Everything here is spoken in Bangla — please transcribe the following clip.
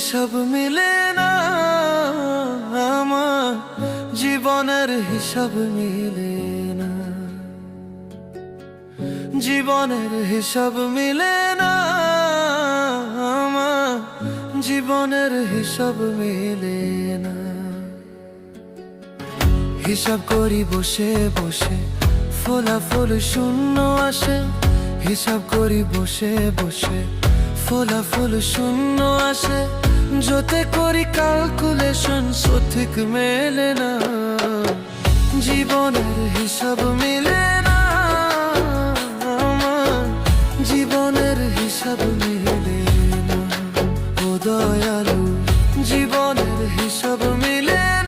হিসাব মিলে না, আমার জীবনের হিসাব মিলে না, জীবনের হিসাব মিলে না, আমার জীবনের হিসাব মিলে না। হিসাব করি বসে বসে, ফলাফল শূন্য আসে। হিসাব করি বসে বসে, ফলাফল শূন্য আসে। যতে করি ক্যালকুলেশন সঠিক মেলে না, জীবনের হিসাব মিলে না, আমার জীবনের হিসাব মিলে না। ও দয়ালু, জীবনের হিসাব